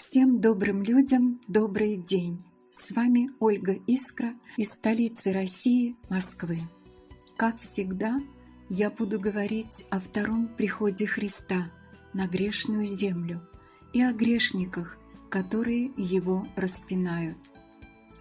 Всем добрым людям добрый день! С вами Ольга Искра из столицы России, Москвы. Как всегда, я буду говорить о втором приходе Христа на грешную землю и о грешниках, которые его распинают.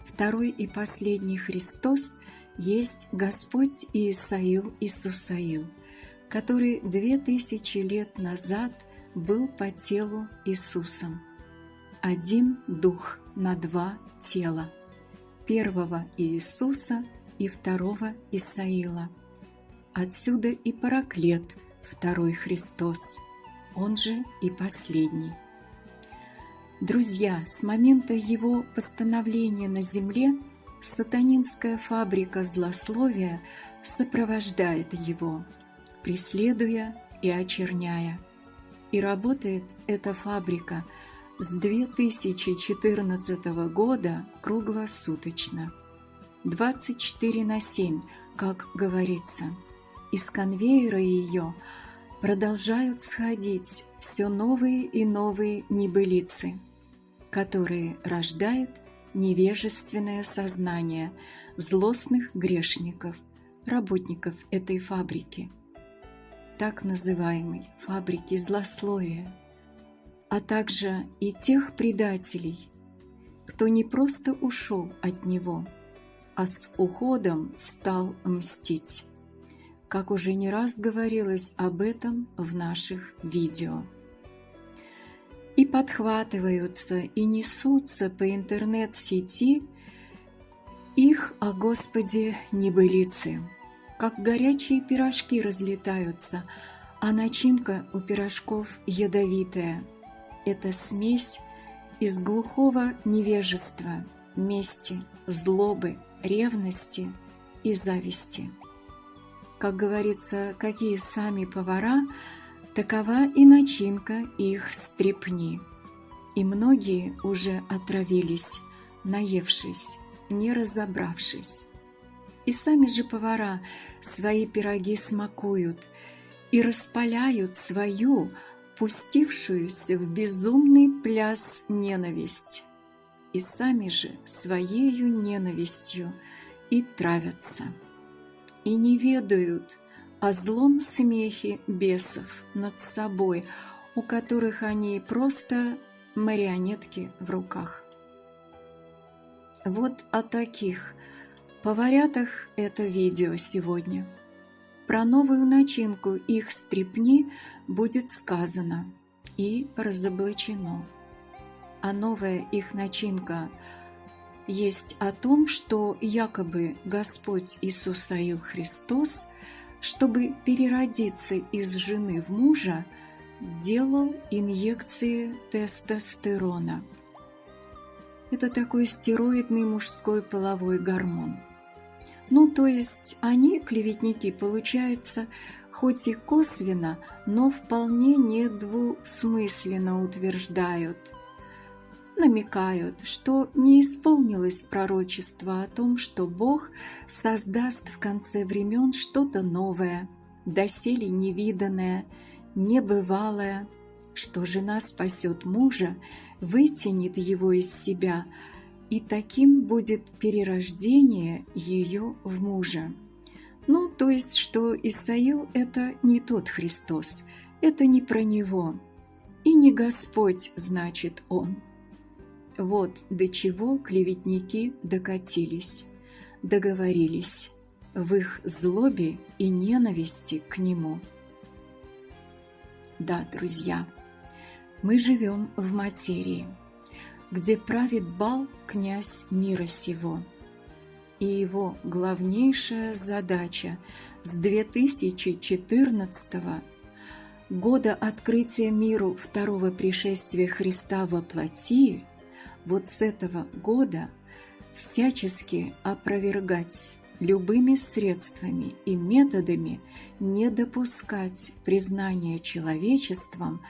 Второй и последний Христос есть Господь Иисаил и Сусаил, который 2000 лет назад был по телу Иисусом. Один дух на два тела, первого Иисуса и второго Исаила. Отсюда и Параклет, второй Христос, он же и последний. Друзья, с момента его постановления на земле сатанинская фабрика злословия сопровождает его, преследуя и очерняя. И работает эта фабрика с 2014 года круглосуточно, 24/7, как говорится. Из конвейера ее продолжают сходить все новые и новые небылицы, которые рождает невежественное сознание злостных грешников, работников этой фабрики, так называемой фабрики злословия, а также и тех предателей, кто не просто ушел от него, а с уходом стал мстить, как уже не раз говорилось об этом в наших видео. И подхватываются и несутся по интернет-сети их о Господе небылицы, как горячие пирожки разлетаются, а начинка у пирожков ядовитая. Это смесь из глухого невежества, мести, злобы, ревности и зависти. Как говорится, какие сами повара, такова и начинка их стряпни. И многие уже отравились, наевшись, не разобравшись. И сами же повара свои пироги смакуют и распаляют свою, пустившуюся в безумный пляс ненависть, и сами же своею ненавистью и травятся, и не ведают о злом смехе бесов над собой, у которых они просто марионетки в руках. Вот о таких поварятах это видео сегодня. Про новую начинку их стряпни будет сказано и разоблачено. А новая их начинка есть о том, что якобы Господь Иисусаил Христос, чтобы переродиться из жены в мужа, делал инъекции тестостерона. Это такой стероидный мужской половой гормон. Ну, то есть они, клеветники, получается, хоть и косвенно, но вполне недвусмысленно утверждают, намекают, что не исполнилось пророчество о том, что Бог создаст в конце времен что-то новое, доселе невиданное, небывалое, что жена спасет мужа, вытянет его из себя, и таким будет перерождение ее в мужа. Ну, то есть, что Исаил – это не тот Христос, это не про него, и не Господь, значит, он. Вот до чего клеветники докатились, договорились в их злобе и ненависти к нему. Да, друзья, мы живем в материи, где правит Бал, князь мира сего, и его главнейшая задача с 2014 года открытия миру второго пришествия Христа во плоти, вот с этого года всячески опровергать любыми средствами и методами, не допускать признания человечеством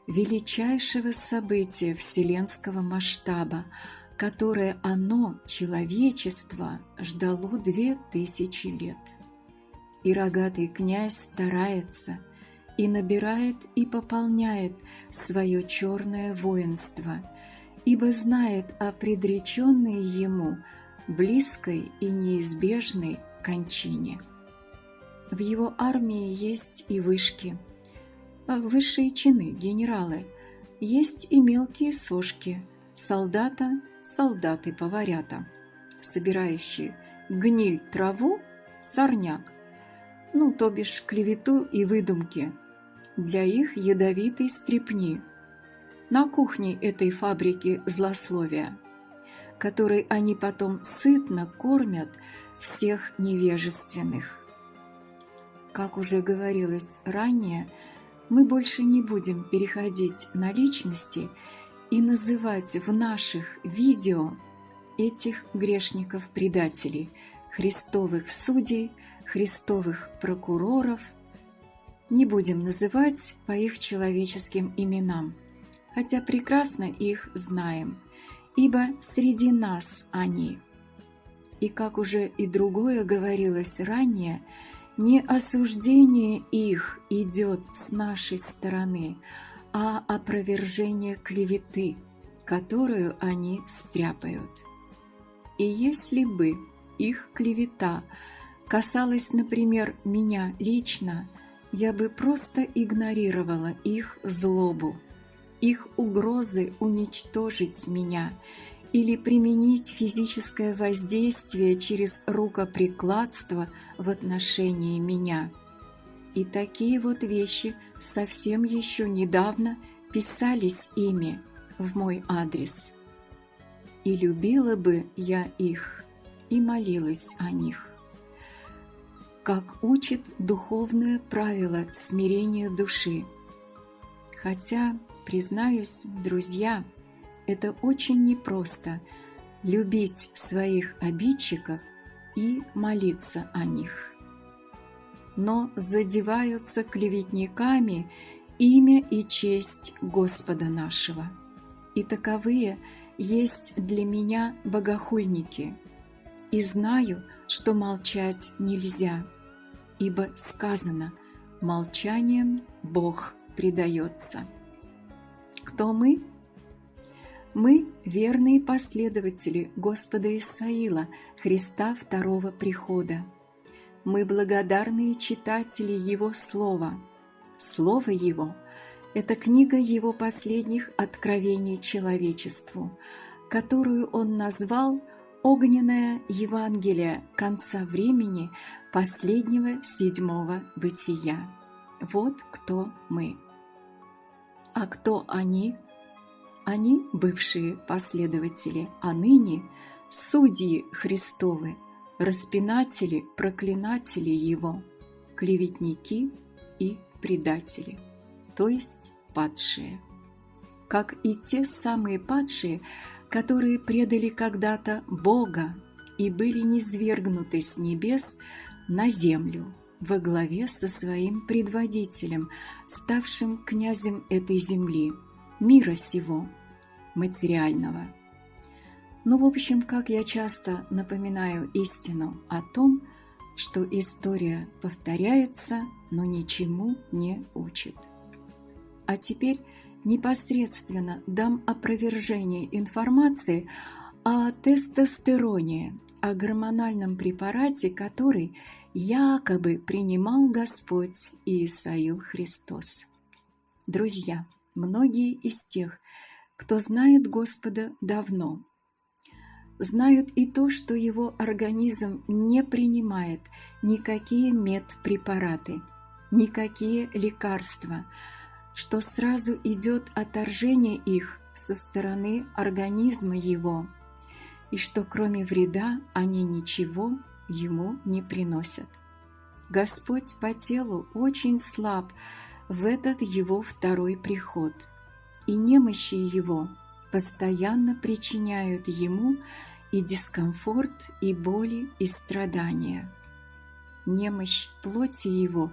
величайшего события вселенского масштаба, которое оно, человечество, ждало 2000 лет. И рогатый князь старается и набирает и пополняет свое черное воинство, ибо знает о предреченной ему близкой и неизбежной кончине. В его армии есть и вышки, высшие чины, генералы, есть и мелкие сошки, солдаты-поварята, собирающие гниль траву, сорняк, то бишь клевету и выдумки, для их ядовитой стрепни, на кухне этой фабрики злословия, которой они потом сытно кормят всех невежественных. Как уже говорилось ранее, мы больше не будем переходить на личности и называть в наших видео этих грешников-предателей, христовых судей, христовых прокуроров. Не будем называть по их человеческим именам, хотя прекрасно их знаем, ибо среди нас они. И как уже и другое говорилось ранее, не осуждение их идет с нашей стороны, а опровержение клеветы, которую они стряпают. И если бы их клевета касалась, например, меня лично, я бы просто игнорировала их злобу, их угрозы уничтожить меня или применить физическое воздействие через рукоприкладство в отношении меня. И такие вот вещи совсем еще недавно писались ими в мой адрес. И любила бы я их, и молилась о них. Как учит духовное правило смирения души. Хотя, признаюсь, друзья, это очень непросто – любить своих обидчиков и молиться о них. Но задеваются клеветниками имя и честь Господа нашего. И таковые есть для меня богохульники. И знаю, что молчать нельзя, ибо сказано: молчанием Бог предается. Кто мы? Мы – верные последователи Господа Исаила, Христа второго прихода. Мы благодарные читатели Его Слова. Слово Его – это книга Его последних откровений человечеству, которую Он назвал «Огненное Евангелие конца времени последнего седьмого бытия». Вот кто мы. А кто они? Они бывшие последователи, а ныне судьи Христовы, распинатели, проклинатели Его, клеветники и предатели, то есть падшие. Как и те самые падшие, которые предали когда-то Бога и были низвергнуты с небес на землю во главе со своим предводителем, ставшим князем этой земли, мира сего, материального. В общем, как я часто напоминаю истину о том, что история повторяется, но ничему не учит. А теперь непосредственно дам опровержение информации о тестостероне, о гормональном препарате, который якобы принимал Господь Исаил Христос. Друзья, многие из тех, кто знает Господа давно, знают и то, что его организм не принимает никакие медпрепараты, никакие лекарства, что сразу идет отторжение их со стороны организма его, и что кроме вреда они ничего ему не приносят. Господь по телу очень слаб в этот его второй приход, и немощи его постоянно причиняют ему и дискомфорт, и боли, и страдания. Немощь плоти его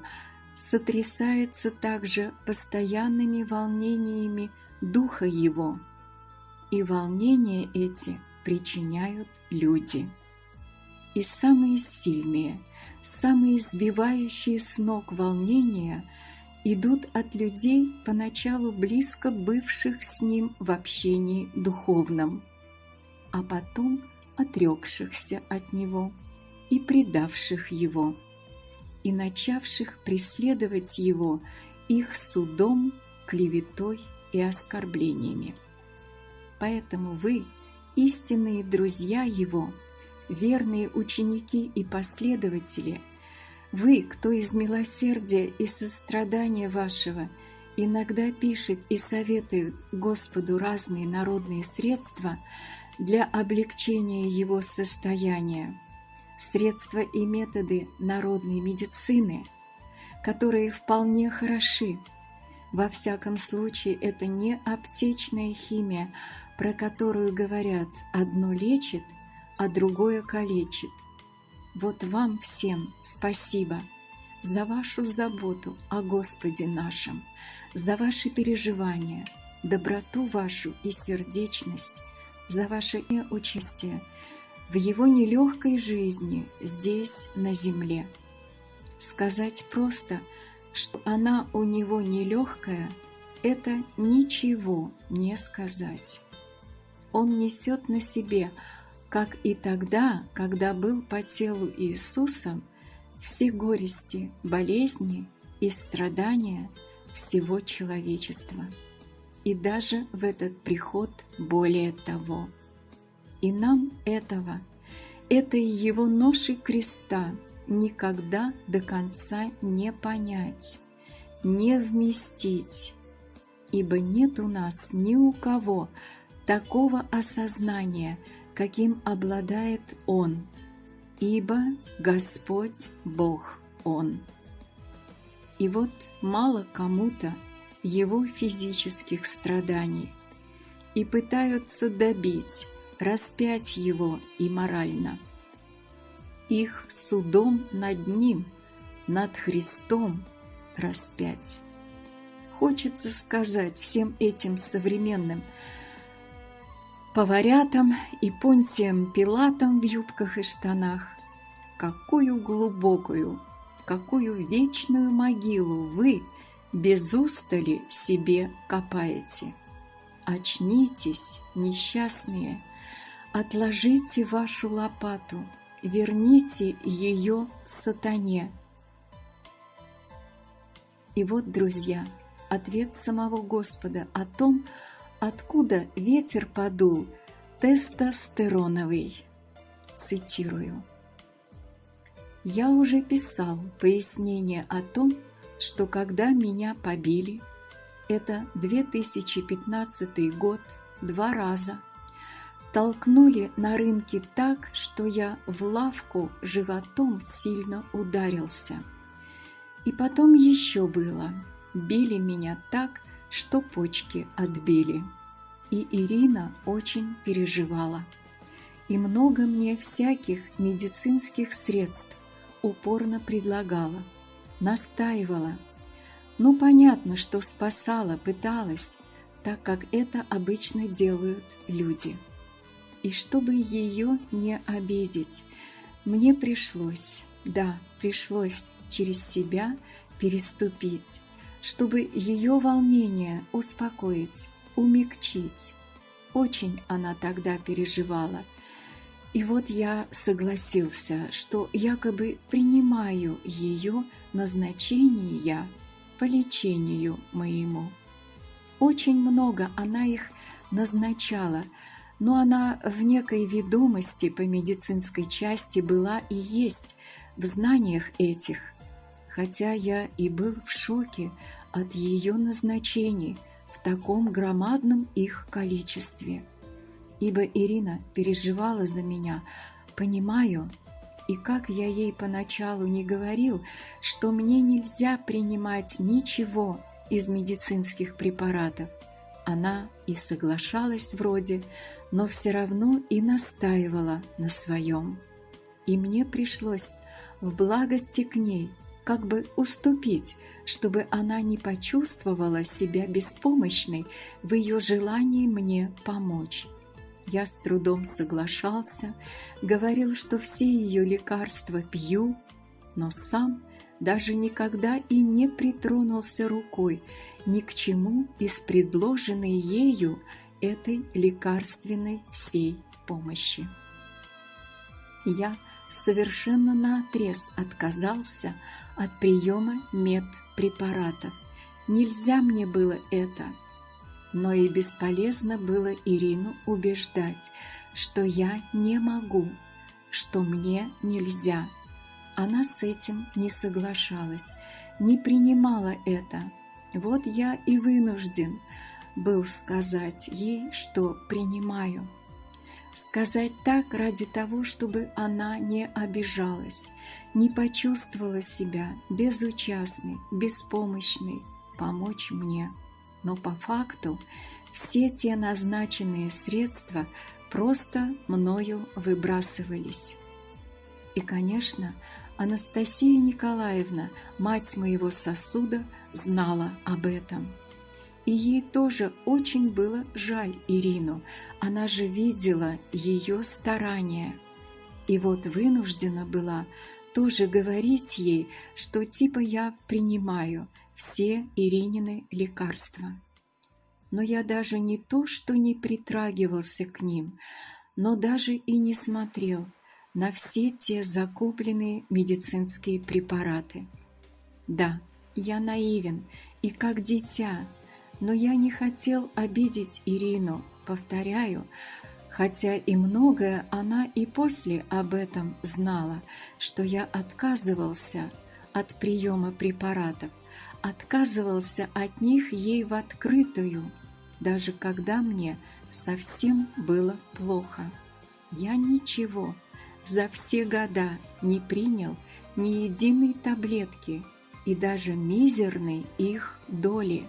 сотрясается также постоянными волнениями духа его, и волнения эти причиняют люди. И самые сильные, самые сбивающие с ног волнения идут от людей, поначалу близко бывших с ним в общении духовном, а потом отрекшихся от него и предавших его, и начавших преследовать его их судом, клеветой и оскорблениями. Поэтому вы, истинные друзья его, верные ученики и последователи, вы, кто из милосердия и сострадания вашего иногда пишет и советует Господу разные народные средства для облегчения его состояния, средства и методы народной медицины, которые вполне хороши. Во всяком случае, это не аптечная химия, про которую говорят «одно лечит, а другое калечит». Вот вам всем спасибо за вашу заботу о Господе нашем, за ваши переживания, доброту вашу и сердечность, за ваше участие в Его нелегкой жизни здесь, на земле. Сказать просто, что она у Него нелегкая, это ничего не сказать. Он несет на себе, как и тогда, когда был по телу Иисусом, все горести, болезни и страдания всего человечества. И даже в этот приход более того. И нам этой Его ноши креста никогда до конца не понять, не вместить, ибо нет у нас ни у кого такого осознания, каким обладает Он, ибо Господь Бог Он. И вот мало кому-то Его физических страданий, и пытаются добить, распять Его и морально. Их судом над Ним, над Христом распять. Хочется сказать всем этим современным поварятам и Понтием Пилатам в юбках и штанах: какую глубокую, какую вечную могилу вы без устали себе копаете. Очнитесь, несчастные, отложите вашу лопату, верните ее сатане. И вот, друзья, ответ самого Господа о том, откуда ветер подул тестостероновый. Цитирую. «Я уже писал пояснение о том, что когда меня побили, это 2015 год, 2 раза, толкнули на рынке так, что я в лавку животом сильно ударился. И потом еще было, били меня так, что почки отбили. И Ирина очень переживала. И много мне всяких медицинских средств упорно предлагала, настаивала. Ну, понятно, что спасала, пыталась, так как это обычно делают люди. И чтобы ее не обидеть, мне пришлось через себя переступить, чтобы ее волнение успокоить, умягчить. Очень она тогда переживала. И вот я согласился, что якобы принимаю ее назначения по лечению моему. Очень много она их назначала, но она в некой ведомости по медицинской части была и есть, в знаниях этих, хотя я и был в шоке от ее назначений в таком громадном их количестве. Ибо Ирина переживала за меня, понимаю, и как я ей поначалу не говорил, что мне нельзя принимать ничего из медицинских препаратов, она и соглашалась вроде, но все равно и настаивала на своем. И мне пришлось в благости к ней как бы уступить, чтобы она не почувствовала себя беспомощной в ее желании мне помочь. Я с трудом соглашался, говорил, что все ее лекарства пью, но сам даже никогда и не притронулся рукой ни к чему из предложенной ею этой лекарственной всей помощи. Я совершенно наотрез отказался от приема медпрепаратов. Нельзя мне было это. Но и бесполезно было Ирину убеждать, что я не могу, что мне нельзя. Она с этим не соглашалась, не принимала это. Вот я и вынужден был сказать ей, что принимаю. Сказать так ради того, чтобы она не обижалась, не почувствовала себя безучастной, беспомощной, помочь мне. Но по факту все те назначенные средства просто мною выбрасывались. И, конечно, Анастасия Николаевна, мать моего сосуда, знала об этом. И ей тоже очень было жаль Ирину, она же видела ее старания. И вот вынуждена была тоже говорить ей, что типа я принимаю все Иринины лекарства. Но я даже не то, что не притрагивался к ним, но даже и не смотрел на все те закупленные медицинские препараты. Да, я наивен и как дитя, но я не хотел обидеть Ирину, повторяю, хотя и многое она и после об этом знала, что я отказывался от приема препаратов, отказывался от них ей в открытую, даже когда мне совсем было плохо. Я ничего за все года не принял ни единой таблетки и даже мизерной их доли.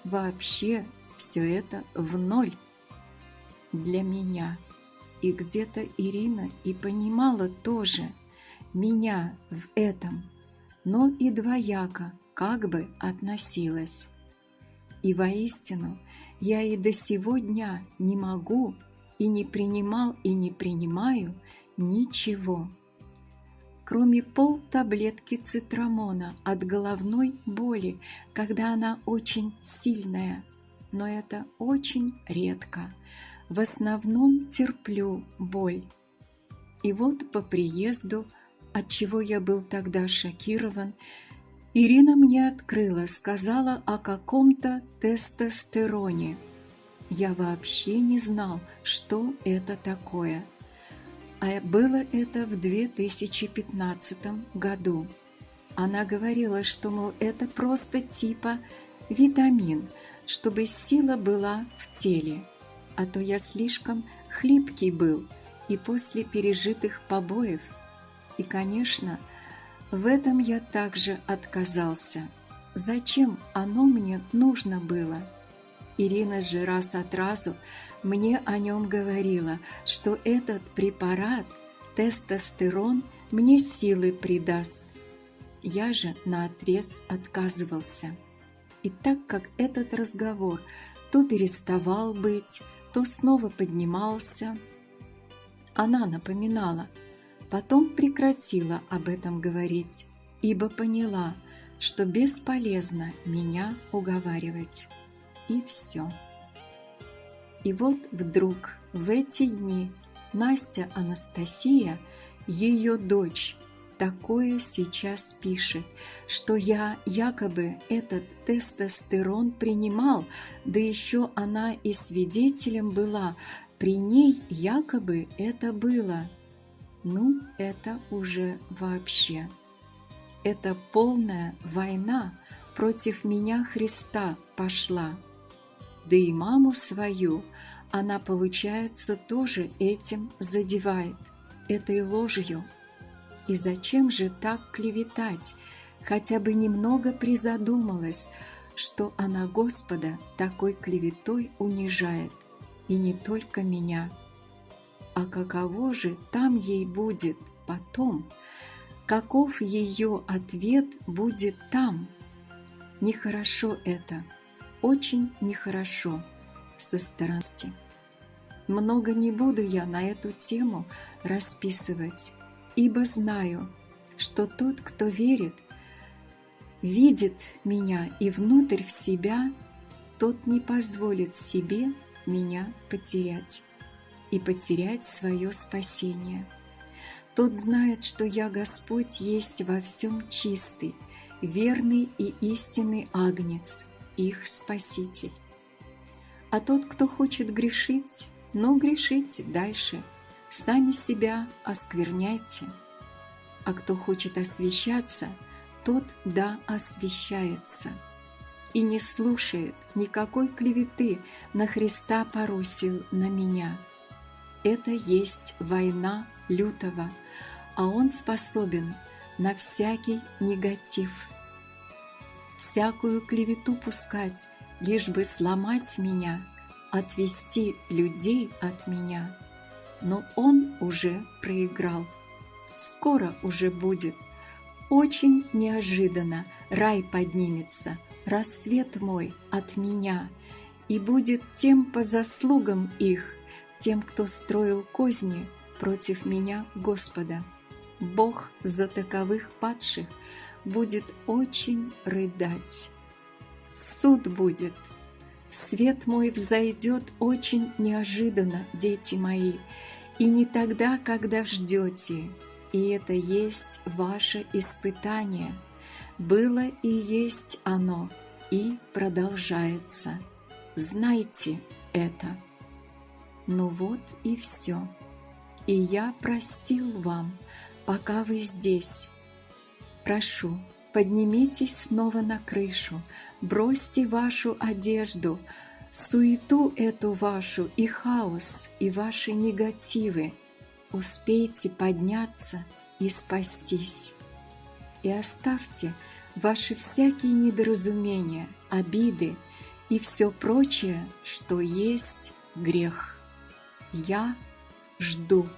Вообще все это в ноль для меня. И где-то Ирина и понимала тоже меня в этом, но и двояко как бы относилась. И воистину я и до сего дня не могу и не принимал и не принимаю ничего, кроме полтаблетки цитрамона от головной боли, когда она очень сильная, но это очень редко. В основном терплю боль. И вот по приезду, от чего я был тогда шокирован, Ирина мне открыла, сказала о каком-то тестостероне. Я вообще не знал, что это такое. А было это в 2015 году. Она говорила, что, мол, это просто типа витамин, чтобы сила была в теле. А то я слишком хлипкий был и после пережитых побоев. И, конечно, в этом я также отказался. Зачем оно мне нужно было? Ирина же раз от разу мне о нем говорила, что этот препарат, тестостерон, мне силы придаст. Я же наотрез отказывался. И так как этот разговор то переставал быть, то снова поднимался, она напоминала, потом прекратила об этом говорить, ибо поняла, что бесполезно меня уговаривать. И все. И вот вдруг в эти дни Настя Анастасия, ее дочь, такое сейчас пишет, что я якобы этот тестостерон принимал, да еще она и свидетелем была, при ней якобы это было. Ну, это уже вообще. Это полная война против меня Христа пошла. Да и маму свою она, получается, тоже этим задевает, этой ложью. И зачем же так клеветать? Хотя бы немного призадумалась, что она Господа такой клеветой унижает, и не только меня. А каково же там ей будет потом? Каков ее ответ будет там? Нехорошо это, очень нехорошо со стороны. Много не буду я на эту тему расписывать, ибо знаю, что тот, кто верит, видит меня и внутрь в себя, тот не позволит себе меня потерять и потерять свое спасение. Тот знает, что я, Господь, есть во всем чистый, верный и истинный агнец, их Спаситель. А тот, кто хочет грешить, ну грешите дальше, сами себя оскверняйте. А кто хочет освящаться, тот да освящается и не слушает никакой клеветы на Христа Парусию, на меня. Это есть война лютого, а он способен на всякий негатив, всякую клевету пускать, лишь бы сломать меня, отвести людей от меня. Но он уже проиграл. Скоро уже будет. Очень неожиданно рай поднимется, рассвет мой от меня, и будет тем по заслугам их, тем, кто строил козни против меня, Господа. Бог за таковых падших будет очень рыдать. Суд будет. Свет мой взойдет очень неожиданно, дети мои, и не тогда, когда ждете. И это есть ваше испытание. Было и есть оно, и продолжается. Знайте это. Ну вот и все. И я простил вам, пока вы здесь. Прошу, поднимитесь снова на крышу, бросьте вашу одежду, суету эту вашу и хаос, и ваши негативы. Успейте подняться и спастись. И оставьте ваши всякие недоразумения, обиды и все прочее, что есть грех. Я жду.